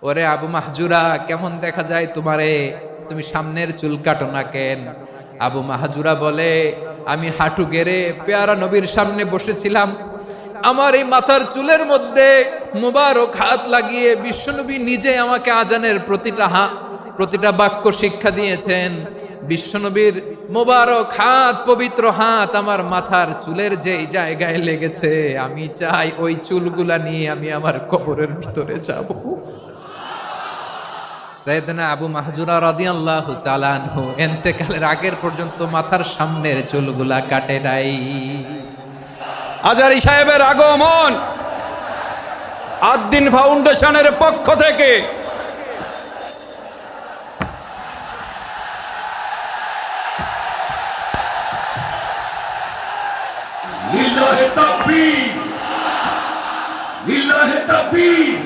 ওরে আবু মাহজুরা, কেমন দেখা যায় তোমারে, তুমি সামনের চুল কাটো না কেন? আবু মাহজুরা বলে, আমি হাঁটু গেড়ে পেয়ারা নবীর সামনে বসেছিলাম, আমার এই মাথার চুলের মধ্যে মুবারক হাত লাগিয়ে বিশ্বনবী নিজে আমাকে আজানের প্রতিটা বাক্য শিক্ষা দিয়েছেন। বিশ্বনবীর মোবারক হাত, পবিত্র হাত আমার মাথার চুলের যেই জায়গায় লেগেছে, আমি চাই ওই চুলগুলা নিয়ে আমি আমার কবরের ভিতরে যাব। সাইয়েদনা আবু মাহজুরা রাদিয়াল্লাহু তাআলা আনহু ইন্তেকালের আগের পর্যন্ত মাথার সামনের চুলগুলা কাটে নাই। আজারি সাহেবের আগমন আদ্দিন ফাউন্ডেশনের পক্ষ থেকে লিল্লাহে তাকবীর, লিল্লাহে তাকবীর।